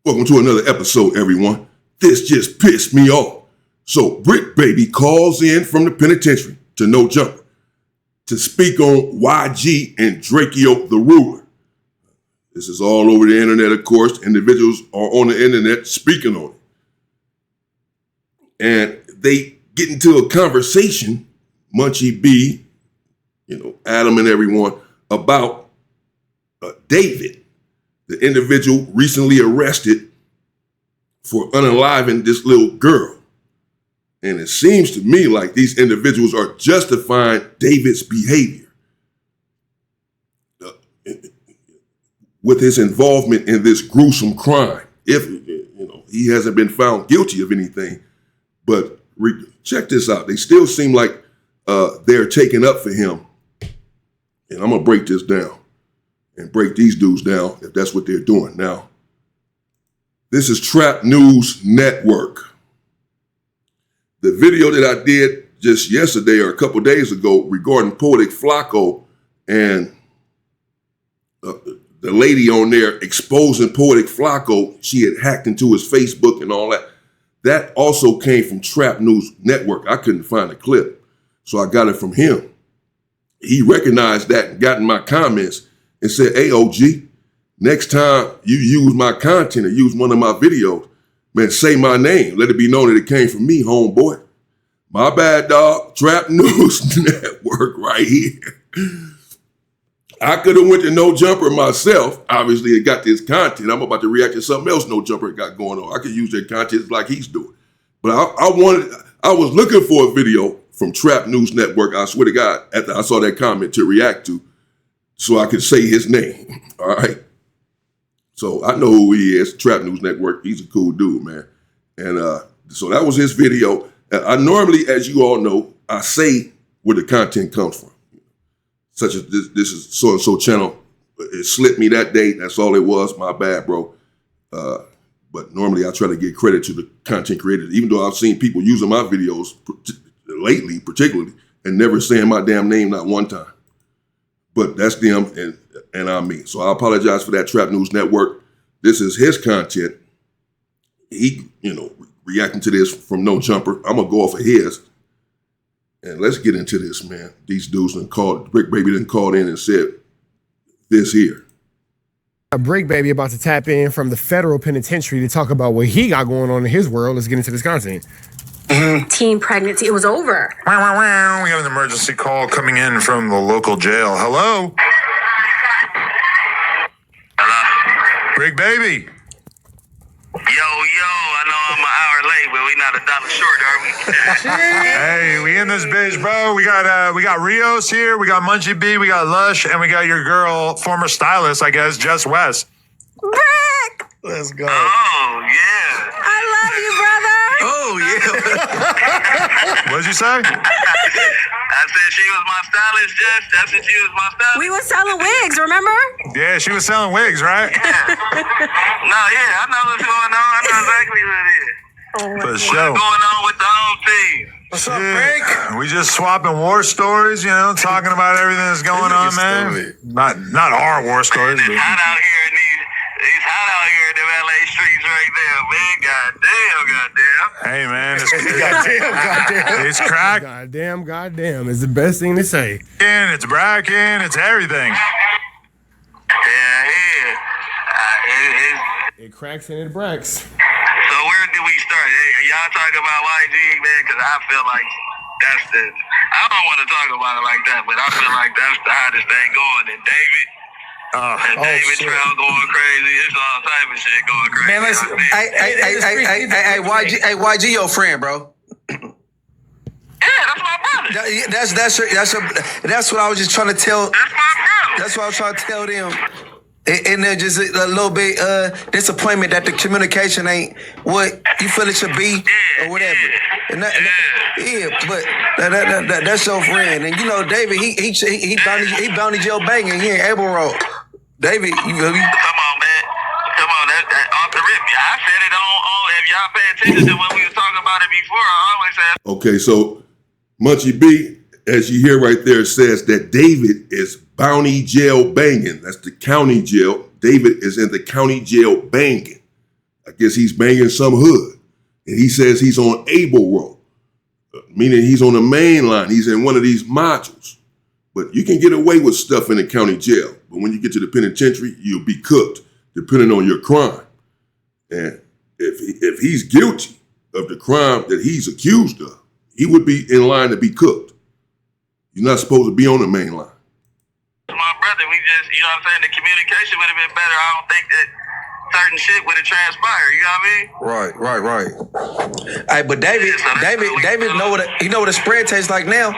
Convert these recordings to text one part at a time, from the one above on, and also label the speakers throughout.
Speaker 1: Welcome to another episode, everyone. This just pissed me off. So Bricc baby calls in from the penitentiary to No Jumper to speak on YG and Drakeo the Ruler. This is all over the internet, of course. Individuals are on the internet speaking on it. And they get into a conversation, Munchie B, Adam and everyone, about David, the individual recently arrested for unaliving this little girl. And it seems to me like these individuals are justifying David's behavior with his involvement in this gruesome crime. If he hasn't been found guilty of anything, but check this out. They still seem like they're taking up for him. And I'm gonna break this down and break these dudes down if that's what they're doing. Now, this is Trap News Network. The video that I did just yesterday or a couple days ago regarding Poetic Flacco and the lady on there exposing Poetic Flacco, she had hacked into his Facebook and all that. That also came from Trap News Network. I couldn't find the clip, so I got it from him. He recognized that and got in my comments and said, "Hey, OG, next time you use my content or use one of my videos, man, say my name. Let it be known that it came from me, homeboy." My bad, dog. Trap News Network right here. I could have went to No Jumper myself. Obviously, it got this content. I'm about to react to something else No Jumper got going on. I could use that content like he's doing. But I was looking for a video from Trap News Network, I swear to God, after I saw that comment to react to, so I could say his name, all right? So I know who he is, Trap News Network. He's a cool dude, man. And so that was his video. I normally, as you all know, I say where the content comes from. Such as this is so-and-so channel. It slipped me that day. That's all it was. My bad, bro. But normally I try to give credit to the content creators, even though I've seen people using my videos lately, particularly, and never saying my damn name not one time. But that's them and I'm me. So I apologize for that, Trap News Network. This is his content. He, reacting to this from No Jumper. I'm going to go off of his. And let's get into this, man. These dudes Bricc baby done called in and said this here.
Speaker 2: Bricc baby about to tap in from the federal penitentiary to talk about what he got going on in his world. Let's get into this content.
Speaker 3: Teen pregnancy, it was over.
Speaker 4: Wow, wow, wow. We have an emergency call coming in from the local jail. Hello?
Speaker 5: Hello?
Speaker 4: Bricc baby.
Speaker 5: Yo, I know I'm an hour late, but we not $1 short, are we?
Speaker 4: Hey, we in this bitch, bro. We got Rios here, we got Munchie B, we got Lush, and we got your girl, former stylist, I guess, Jess West.
Speaker 3: Bricc!
Speaker 4: Let's go.
Speaker 5: Oh, yeah.
Speaker 3: I love you, brother!
Speaker 5: Oh, yeah.
Speaker 4: What'd you say?
Speaker 5: I said she was my stylist, Jess. That's what she was my stylist.
Speaker 3: We were selling wigs, remember?
Speaker 4: Yeah, she was selling wigs, right?
Speaker 5: Yeah. No, yeah, I know what's going on. I know exactly what it is.
Speaker 4: For
Speaker 5: What's
Speaker 4: sure.
Speaker 5: going on with the home team?
Speaker 4: What's up, Bricc? We just swapping war stories, talking about everything that's going on, man. Not our war stories.
Speaker 5: It's hot out here in it's hot out here in them LA streets right there, man. Goddamn.
Speaker 4: Hey, man, goddamn. It's crack.
Speaker 2: Goddamn is the best thing to say.
Speaker 4: It's bracking, it's everything.
Speaker 5: Yeah.
Speaker 2: It cracks and it bracks.
Speaker 5: So where do we start? Hey, y'all talk about YG, man, because I feel like I don't want to talk about it like that, but I feel like that's the hottest thing going. And David, Trout going crazy. It's all type of shit going crazy.
Speaker 6: Man, listen, hey, YG, your friend, bro.
Speaker 5: Yeah, that's my brother.
Speaker 6: That's what I was just trying to tell.
Speaker 5: That's my brother.
Speaker 6: That's what I was trying to tell them. And there's just a little bit disappointment that the communication ain't what you feel it should be or whatever. But that's your friend. And David, he bounty jail banging here in Abel Road. David, you feel me?
Speaker 5: Come on, man. Come on, that off the rip. I said it on if y'all pay attention to when we were talking about it before. I always said.
Speaker 1: Okay, so Munchie B, as you hear right there, says that David is bounty jail banging. That's the county jail. David is in the county jail banging. I guess he's banging some hood. And he says he's on Able Road, meaning he's on the main line. He's in one of these modules. But you can get away with stuff in the county jail. But when you get to the penitentiary, you'll be cooked, depending on your crime. And if he's guilty of the crime that he's accused of, he would be in line to be cooked. You're not supposed to be on the main line.
Speaker 5: My brother, we just, you know what I'm saying? The communication would have been better. I don't think that certain shit would have transpired. You know what I mean?
Speaker 6: Right. Hey, but David,
Speaker 5: Yeah, so
Speaker 6: David know what a spread tastes like now.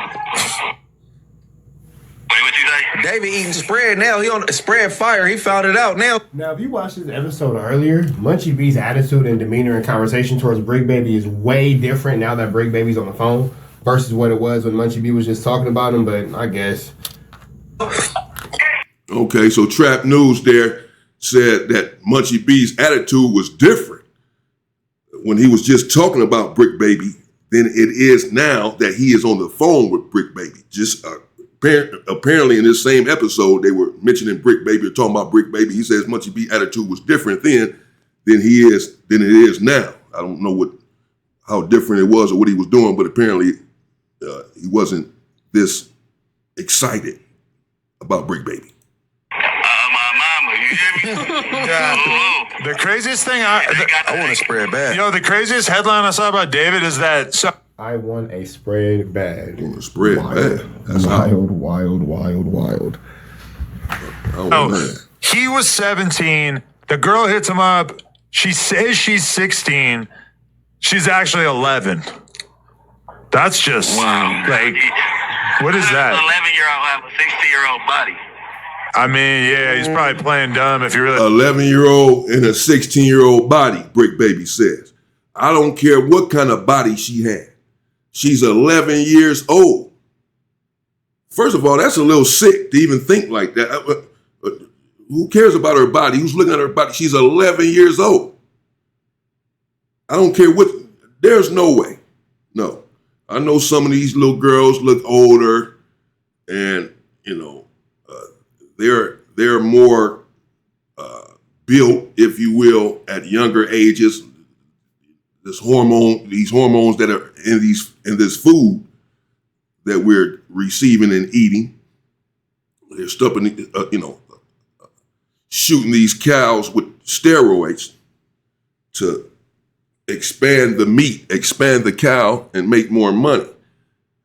Speaker 5: Wait, what you say?
Speaker 6: David eating spread now. He on spread fire. He found it out now.
Speaker 2: Now, if you watched this episode earlier, Munchie B's attitude and demeanor and conversation towards Bricc Baby is way different now that Bricc Baby's on the phone versus what it was when Munchie B was just talking about him, but I guess.
Speaker 1: Okay, so Trap News there said that Munchie B's attitude was different when he was just talking about Bricc Baby than it is now that he is on the phone with Bricc Baby. Just apparently in this same episode, they were mentioning Bricc Baby or talking about Bricc Baby. He says Munchie B's attitude was different then than it is now. I don't know how different it was or what he was doing, but apparently he wasn't this excited about Bricc Baby.
Speaker 5: My mama, you hear me?
Speaker 4: Yeah. The craziest thing I
Speaker 6: want to spread bad.
Speaker 4: You know, the craziest headline I saw about David is that
Speaker 2: I want a spread bad.
Speaker 1: Want to spread bad. That's
Speaker 2: wild.
Speaker 4: He was 17. The girl hits him up. She says she's 16. She's actually 11. That's just like, what is that?
Speaker 5: An 11-year-old have a 16-year-old body.
Speaker 4: I mean, yeah, he's probably playing dumb if you really.
Speaker 1: 11-year-old and a 16-year-old body, Bricc Baby says. I don't care what kind of body she had. She's 11 years old. First of all, that's a little sick to even think like that. Who cares about her body? Who's looking at her body? She's 11 years old. I don't care what. There's no way. No. I know some of these little girls look older and, you know, they're more built, if you will, at younger ages. These hormones that are in this food that we're receiving and eating, they're stopping, shooting these cows with steroids to expand the meat, expand the cow, and make more money.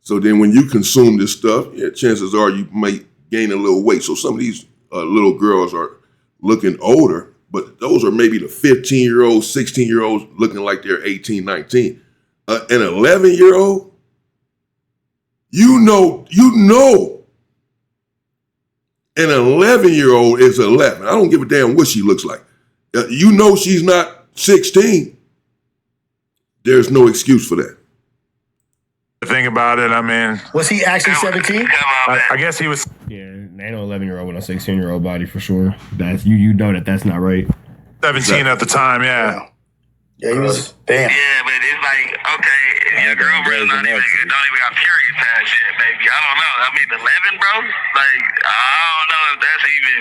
Speaker 1: So then when you consume this stuff, chances are you might gain a little weight. So some of these little girls are looking older, but those are maybe the 15-year-olds, 16-year-olds looking like they're 18, 19. An 11-year-old, you know, an 11-year-old is 11. I don't give a damn what she looks like. You know she's not 16. There's no excuse for that.
Speaker 4: The thing about it, I mean,
Speaker 7: Was he actually 17?
Speaker 4: I guess he was
Speaker 2: Yeah, ain't no 11-year-old with a 16-year-old body for sure. That's you know that's not right.
Speaker 4: 17 at the time, yeah.
Speaker 7: Yeah, he was. Damn.
Speaker 5: Yeah, but it's like, okay, your girlfriend's not even, don't even got period pads yet, baby. I don't know. I mean, 11, bro? Like, I don't know if that's even.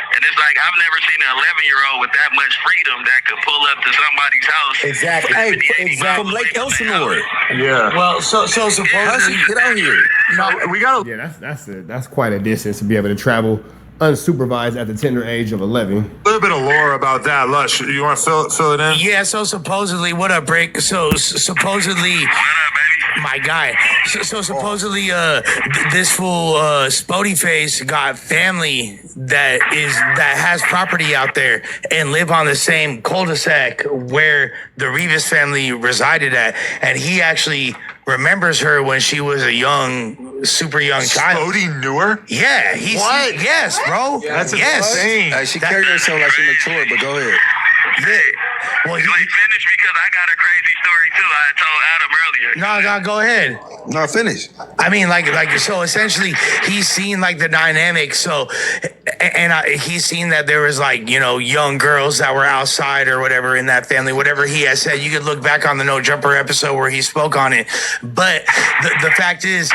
Speaker 5: And it's like, I've never seen an 11-year-old with that much freedom that could pull up to somebody's house.
Speaker 7: Exactly.
Speaker 6: Hey,
Speaker 5: 50, 80
Speaker 6: from
Speaker 5: miles
Speaker 6: Lake
Speaker 5: away from their
Speaker 6: Elsinore.
Speaker 5: house.
Speaker 4: Yeah.
Speaker 7: Well, so supposedly.
Speaker 6: Get out here.
Speaker 4: No, we got to.
Speaker 2: Yeah, that's quite a distance to be able to travel unsupervised at the tender age of 11.
Speaker 4: A little bit of lore about that. Lush, you want to fill it in?
Speaker 8: Yeah, so supposedly, what up, Bricc? So supposedly,
Speaker 5: What up, baby?
Speaker 8: my guy. So supposedly, this fool, Spody Face, got family that has property out there and live on the same cul-de-sac where the Rivas family resided at, and he actually remembers her when she was a super young child.
Speaker 4: Spody knew her?
Speaker 8: Yeah,
Speaker 4: What?
Speaker 8: Yes, bro.
Speaker 4: That's
Speaker 8: yes.
Speaker 4: insane.
Speaker 6: Hey, she carried herself like she matured, but go ahead.
Speaker 8: Yeah. Well,
Speaker 5: Like, finish because I got a crazy story too. I told Adam earlier.
Speaker 8: no, go ahead.
Speaker 6: No, finish.
Speaker 8: I mean, like, so essentially, he's seen like the dynamic. So, he's seen that there was like, you know, young girls that were outside or whatever in that family, whatever he has said. You could look back on the No Jumper episode where he spoke on it. But the fact is,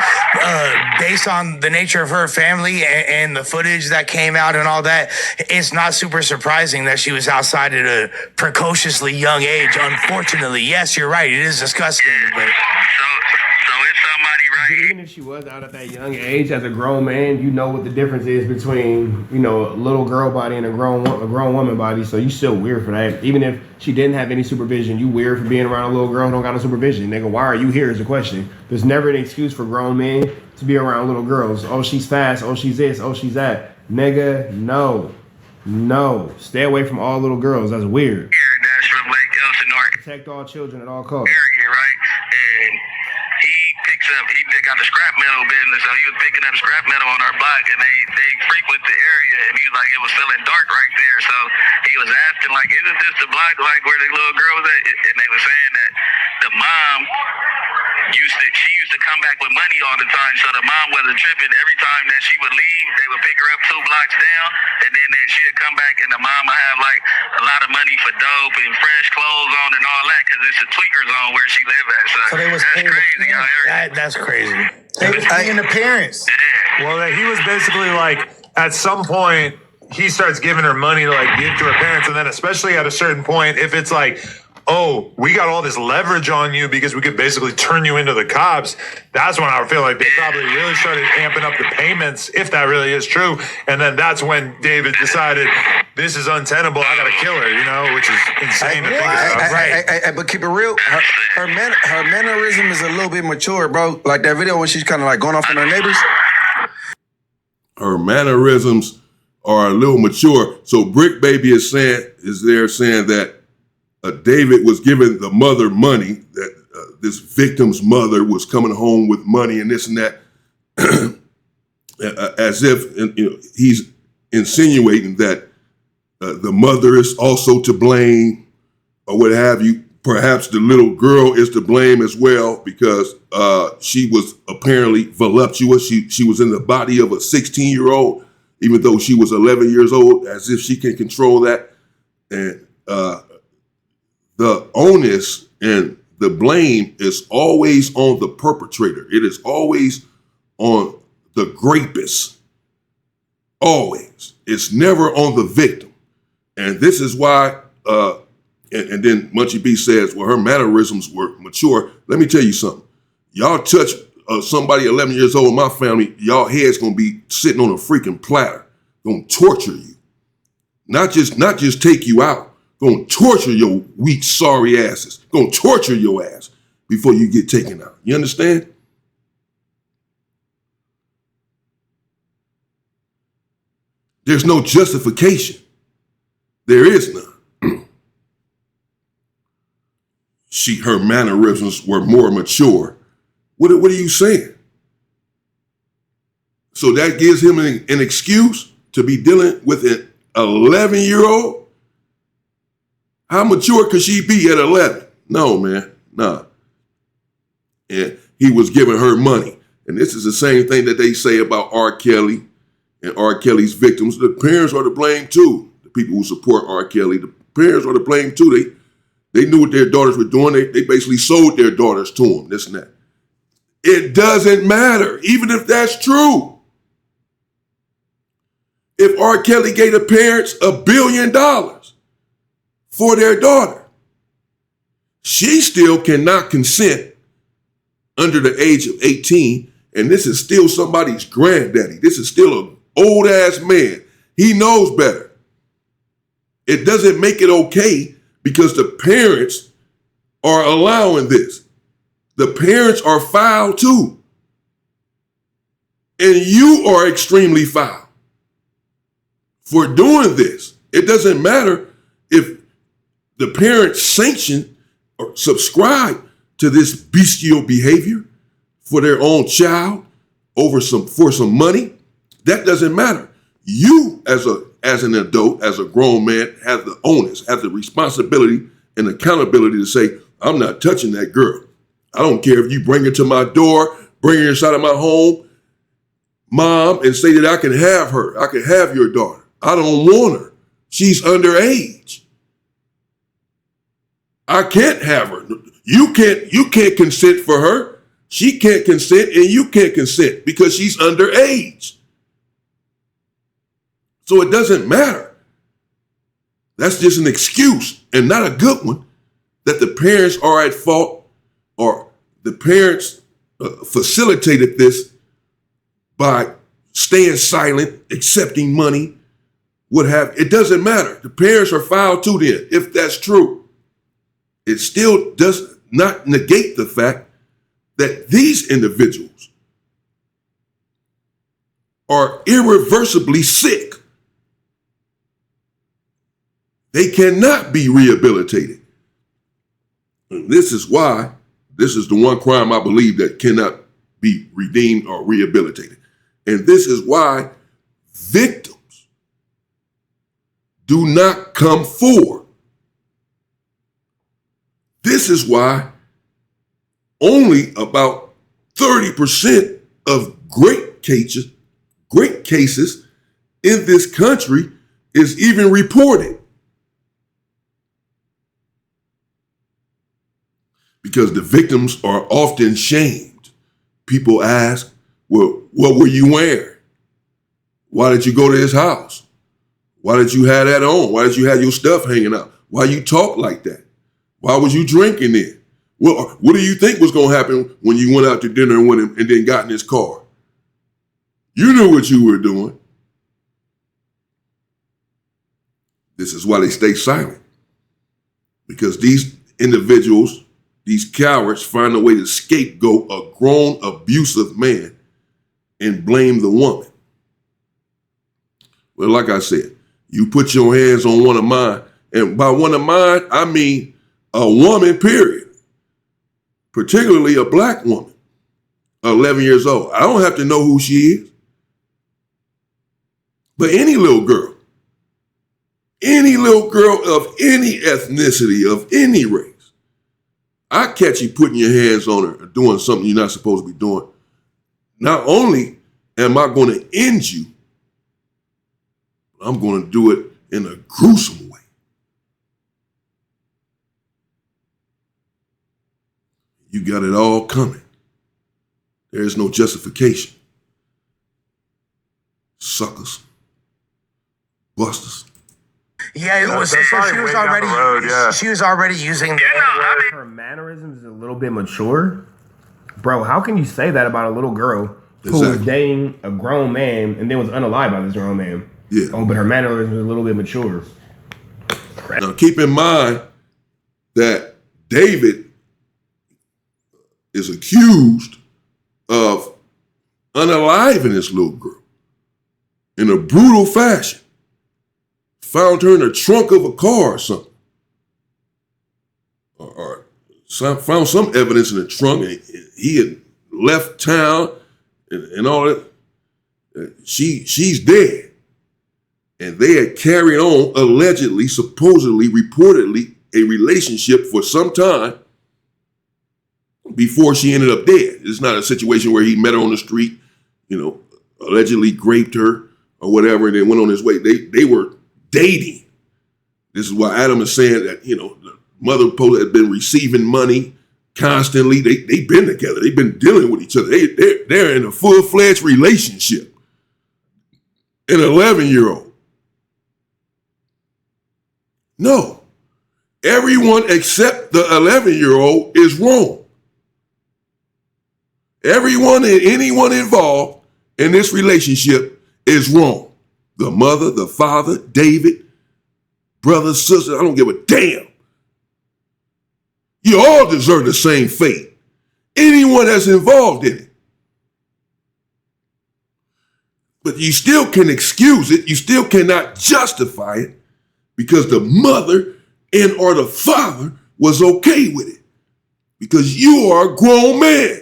Speaker 8: based on the nature of her family and the footage that came out and all that, it's not super surprising that she was outside at a precocious ridiculously young age. Unfortunately, yes, you're right. It is disgusting. But
Speaker 5: So it's somebody right.
Speaker 2: Even if she was out at that young age as a grown man, you know what the difference is between, you know, a little girl body and a grown woman body. So you still weird for that. Even if she didn't have any supervision, you weird for being around a little girl who don't got no supervision. Nigga, why are you here is the question. There's never an excuse for grown men to be around little girls. Oh, she's fast. Oh, she's this. Oh, she's that. Nigga, no. No. Stay away from all little girls. That's weird.
Speaker 5: That's from Lake Elsinore
Speaker 2: Protect all children at all costs.
Speaker 5: area, right? And he got the scrap metal business, so he was picking up scrap metal on our block, and they frequent the area, and he was like, it was feeling dark right there, so he was asking, like, isn't this the block, like, where the little girl was at? And they were saying that the mom she used to come back with money all the time, so the mom wasn't tripping. Every time that she would leave, they would pick her up 2 blocks down, and then she'd come back, and the mom would have, like, a lot of money for dope and fresh clothes on and all that, because it's a tweaker zone where she live at, so
Speaker 7: they was
Speaker 5: that's
Speaker 7: paying the
Speaker 5: crazy out here.
Speaker 8: that's crazy.
Speaker 7: They was paying the parents.
Speaker 4: Well, he was basically like, at some point, he starts giving her money to like give to her parents, and then especially at a certain point, if it's like, oh, we got all this leverage on you because we could basically turn you into the cops, that's when I feel like they probably really started amping up the payments, if that really is true. And then that's when David decided, this is untenable, I gotta kill her, you know, which is insane to think about.
Speaker 6: Right. But keep it real. Her mannerism is a little bit mature, bro. Like that video when she's kind of like going off on her neighbors.
Speaker 1: Her mannerisms are a little mature. So Bricc Baby is saying that David was giving the mother money, that this victim's mother was coming home with money and this and that, as if he's insinuating that the mother is also to blame or what have you. Perhaps the little girl is to blame as well because she was apparently voluptuous. She was in the body of a 16-year-old, even though she was 11 years old, as if she can control that. And the onus and the blame is always on the perpetrator. It is always on the rapist. Always. It's never on the victim. And this is why, and then Munchie B says, well, her mannerisms were mature. Let me tell you something. Y'all touch somebody 11 years old in my family, y'all head's gonna be sitting on a freaking platter. Gonna torture you. Not just take you out. Gonna torture your weak, sorry asses. Gonna torture your ass before you get taken out. You understand? There's no justification. There is none. Her mannerisms were more mature. What are you saying? So that gives him an excuse to be dealing with an 11-year-old? How mature could she be at 11? No, man, nah. And he was giving her money. And this is the same thing that they say about R. Kelly and R. Kelly's victims. The parents are to blame too. The people who support R. Kelly, the parents are to blame too. They knew what their daughters were doing. They basically sold their daughters to them, this and that. It doesn't matter, even if that's true. If R. Kelly gave the parents $1 billion for their daughter, she still cannot consent under the age of 18, and this is still somebody's granddaddy. This is still an old-ass man. He knows better. It doesn't make it okay because the parents are allowing this. The parents are foul too. And you are extremely foul for doing this. It doesn't matter if the parents sanction or subscribe to this bestial behavior for their own child for some money. That doesn't matter. You as an adult, as a grown man, have the onus, have the responsibility and accountability to say, I'm not touching that girl. I don't care if you bring her to my door, bring her inside of my home, mom, and say that I can have her. I can have your daughter. I don't want her. She's underage. I can't have her. You can't consent for her. She can't consent and you can't consent because she's underage. So it doesn't matter. That's just an excuse, and not a good one, that the parents are at fault, or the parents facilitated this by staying silent, accepting money, what have. It doesn't matter. The parents are foul too then, if that's true. It still does not negate the fact that these individuals are irreversibly sick. They cannot be rehabilitated. And this is why, this is the one crime I believe that cannot be redeemed or rehabilitated. And this is why victims do not come forward. This is why only about 30% of great cases in this country is even reported. Because the victims are often shamed. People ask, well, what were you wearing? Why did you go to his house? Why did you have that on? Why did you have your stuff hanging out? Why you talk like that? Why was you drinking then? Well, what do you think was going to happen when you went out to dinner and went and then got in his car? You knew what you were doing. This is why they stay silent. Because these individuals, these cowards, find a way to scapegoat a grown, abusive man and blame the woman. Well, like I said, you put your hands on one of mine, and by one of mine, I mean a woman, period. Particularly a black woman, 11 years old. I don't have to know who she is. But any little girl of any ethnicity, of any race, I catch you putting your hands on her or doing something you're not supposed to be doing. Not only am I going to end you, I'm going to do it in a gruesome way. You got it all coming. There is no justification. Suckers. Busters.
Speaker 8: Yeah, it was. So she was already. She was already using.
Speaker 2: Her mannerisms is a little bit mature, bro. How can you say that about a little girl who was dating a grown man and then was unalived by this grown man?
Speaker 1: Yeah.
Speaker 2: Oh, but her mannerisms is a little bit mature.
Speaker 1: Now keep in mind that David is accused of unaliving this little girl in a brutal fashion. Found her in the trunk of a car or something. Or found some evidence in the trunk. And he had left town and all that. She's dead. And they had carried on, allegedly, supposedly, reportedly, a relationship for some time before she ended up dead. It's not a situation where he met her on the street, allegedly raped her or whatever, and then went on his way. They were dating. This is why Adam is saying that, the mother had been receiving money constantly. They've been together. They've been dealing with each other. They're in a full-fledged relationship. An 11-year-old. No. Everyone except the 11-year-old is wrong. Everyone and anyone involved in this relationship is wrong. The mother, the father, David, brother, sister, I don't give a damn. You all deserve the same fate. Anyone that's involved in it. But you still can excuse it. You still cannot justify it because the mother and or the father was okay with it. Because you are a grown man.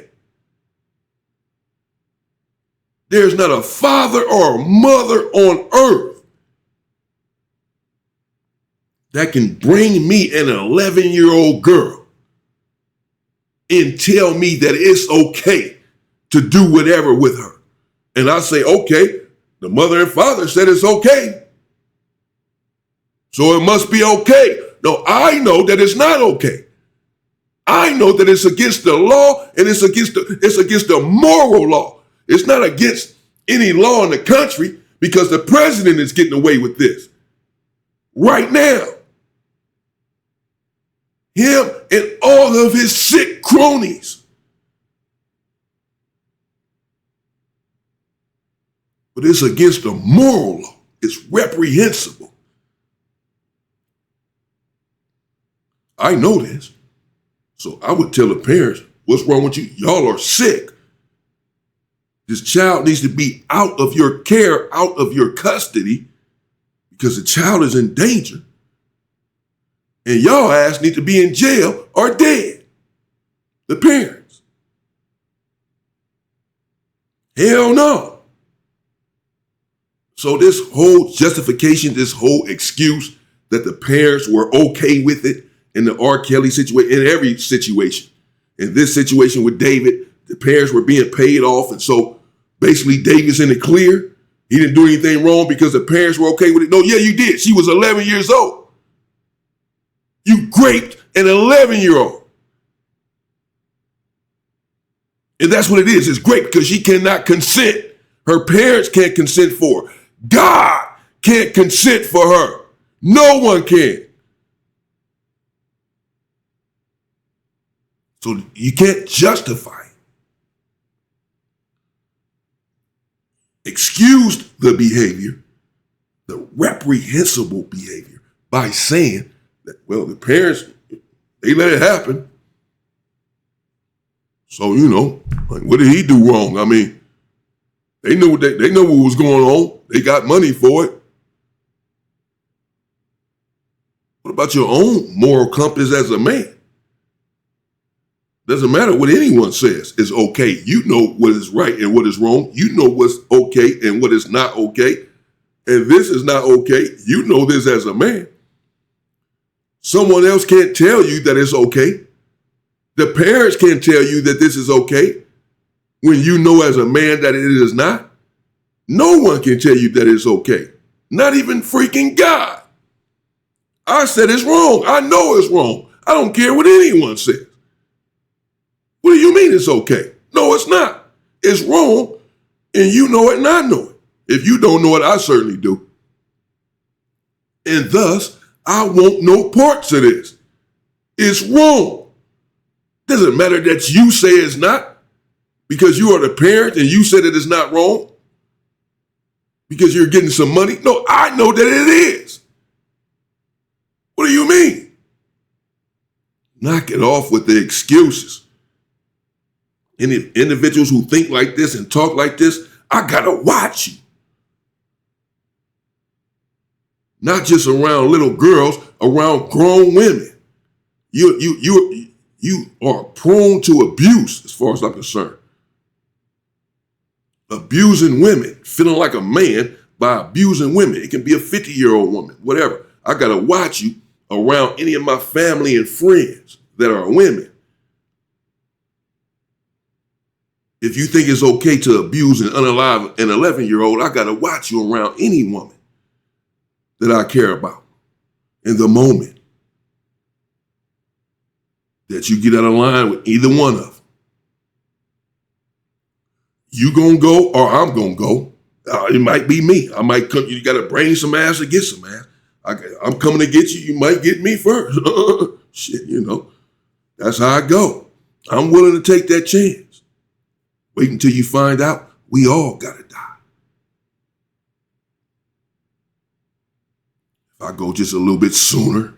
Speaker 1: There's not a father or a mother on earth that can bring me an 11-year-old girl and tell me that it's okay to do whatever with her. And I say, okay, the mother and father said it's okay. So it must be okay. No, I know that it's not okay. I know that it's against the law and it's against the moral law. It's not against any law in the country because the president is getting away with this. right now. Him and all of his sick cronies. But it's against the moral law. It's reprehensible. I know this. So I would tell the parents, what's wrong with you? Y'all are sick. This child needs to be out of your care, out of your custody, because the child is in danger. And y'all ass need to be in jail or dead. The parents. Hell no. So this whole justification, this whole excuse that the parents were okay with it in the R. Kelly situation, in every situation. In this situation with David, the parents were being paid off. And so basically David's in the clear. He didn't do anything wrong because the parents were okay with it. No, yeah, you did. She was 11 years old. You raped an 11-year-old. And that's what it is. It's great because she cannot consent. Her parents can't consent for her. God can't consent for her. No one can. So you can't justify it. Excuse the behavior, the reprehensible behavior, by saying that, well, the parents, they let it happen. So, you know, like, what did he do wrong? I mean, they know what was going on. They got money for it. What about your own moral compass as a man? Doesn't matter what anyone says is okay. You know what is right and what is wrong. You know what's okay and what is not okay. And this is not okay. You know this as a man. Someone else can't tell you that it's okay. The parents can't tell you that this is okay when you know as a man that it is not. No one can tell you that it's okay. Not even freaking God. I said it's wrong. I know it's wrong. I don't care what anyone says. What do you mean it's okay? No, it's not. It's wrong, and you know it and I know it. If you don't know it, I certainly do. And thus, I want no parts of this. It's wrong. Doesn't matter that you say it's not, because you are the parent and you said it is not wrong, because you're getting some money. No, I know that it is. What do you mean? Knock it off with the excuses. And if individuals who think like this and talk like this, I gotta watch you. Not just around little girls, around grown women. You are prone to abuse, as far as I'm concerned. Abusing women, feeling like a man by abusing women. It can be a 50-year-old woman, whatever. I gotta watch you around any of my family and friends that are women. If you think it's okay to abuse and unalive an 11-year-old, I gotta watch you around any woman that I care about. In the moment that you get out of line with either one of them, you gonna go or I'm gonna go. It might be me. I might come. You gotta bring some ass to get some ass. I'm coming to get you. You might get me first. Shit, you know. That's how I go. I'm willing to take that chance. Wait until you find out we all gotta die. If I go just a little bit sooner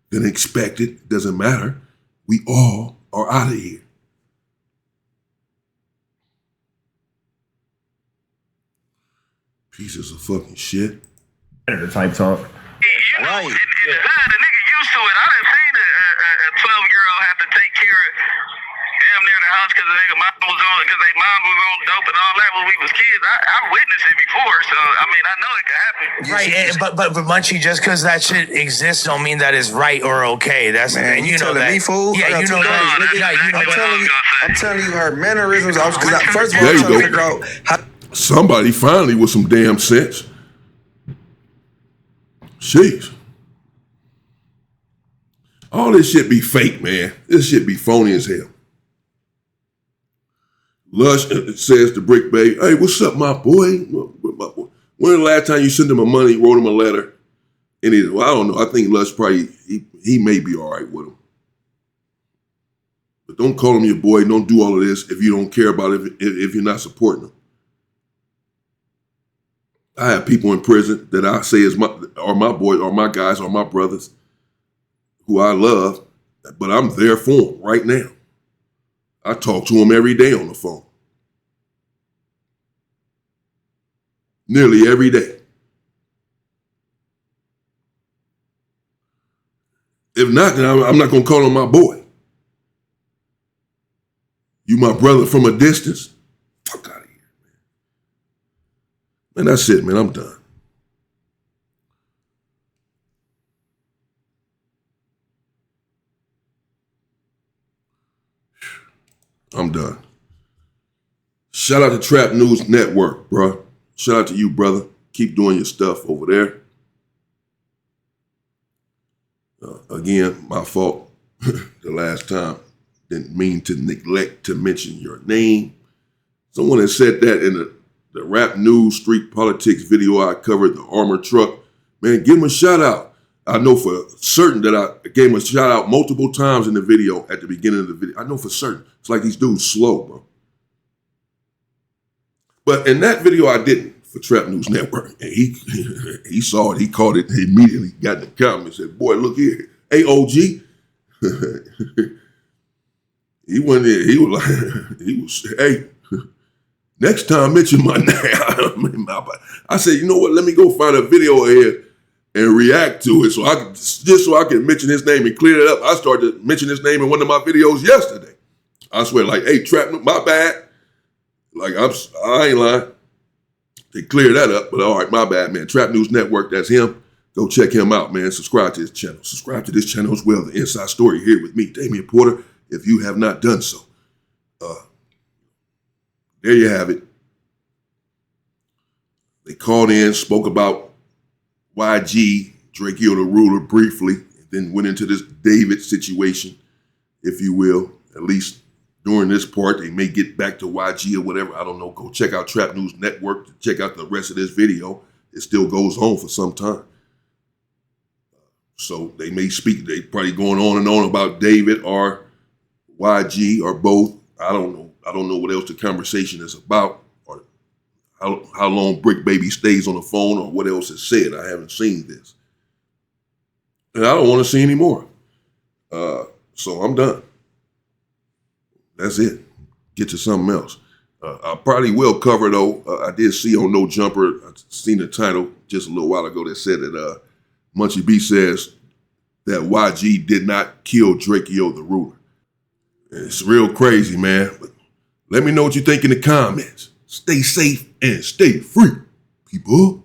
Speaker 1: than expected, doesn't matter. We all are out of here. Pieces of fucking shit.
Speaker 2: Type talk.
Speaker 5: Right. And the nigga used to it. I done seen a 12-year-old have to take care of damn near the house because the nigga mom was on, because they mom was on dope and all that when we was kids. I've witnessed it before, so I mean I know it can happen.
Speaker 8: Right, but Munchie, just because that shit exists don't mean that it's right or okay. That's
Speaker 6: Man,
Speaker 8: you know
Speaker 6: telling
Speaker 8: that.
Speaker 6: me, fool?
Speaker 8: Yeah, you know that.
Speaker 6: I'm telling you her mannerisms. First of all,
Speaker 1: There
Speaker 6: I'm
Speaker 1: you
Speaker 6: trying to
Speaker 1: go.
Speaker 6: figure out how.
Speaker 1: Somebody finally with some damn sense. Jeez. All this shit be fake, man. This shit be phony as hell. Lush says to Bricc Bay, hey, what's up, my boy? When the last time you sent him a money, wrote him a letter, Well, I don't know. I think Lush probably, he may be all right with him. But don't call him your boy. Don't do all of this if you don't care about it, if you're not supporting him. I have people in prison that I say are my boys, or my guys, or my brothers who I love, but I'm there for them right now. I talk to them every day on the phone. Nearly every day. If not, then I'm not going to call him my boy. You my brother from a distance? Fuck out of here, man. Man, that's it, man. I'm done. I'm done. Shout out to Trap News Network, bro. Shout out to you, brother. Keep doing your stuff over there. Again, my fault. The last time, didn't mean to neglect to mention your name. Someone has said that in the Rap News Street Politics video I covered, the armored truck. Man, give him a shout out. I know for certain that I gave him a shout out multiple times in the video at the beginning of the video. I know for certain. It's like these dudes slow, bro. But in that video, I didn't for Trap News Network. And he saw it. He caught it. He immediately got in the comments and said, boy, look here. Hey, OG. He went there. He was like, hey, next time mention my name. I said, you know what? Let me go find a video here and react to it just so I can mention his name and clear it up. I started to mention his name in one of my videos yesterday. I swear, like, hey, Trap, my bad. Like, I ain't lying. They cleared that up, but all right, my bad, man. Trap News Network, that's him. Go check him out, man. Subscribe to his channel. Subscribe to this channel as well. The Inside Story here with me, Damian Porter, if you have not done so. There you have it. They called in, spoke about YG, Drake the Ruler briefly, then went into this David situation, if you will. At least during this part, they may get back to YG or whatever. I don't know. Go check out Trap News Network to check out the rest of this video. It still goes on for some time. So they may speak, they probably going on and on about David or YG or both. I don't know. I don't know what else the conversation is about or how long Bricc Baby stays on the phone or what else is said. I haven't seen this. And I don't want to see any more. So I'm done. That's it. Get to something else. I probably will cover, though. I did see on No Jumper, I seen the title just a little while ago that said that Munchie B says that YG did not kill Drake the Ruler. It's real crazy, man. But let me know what you think in the comments. Stay safe and stay free, people.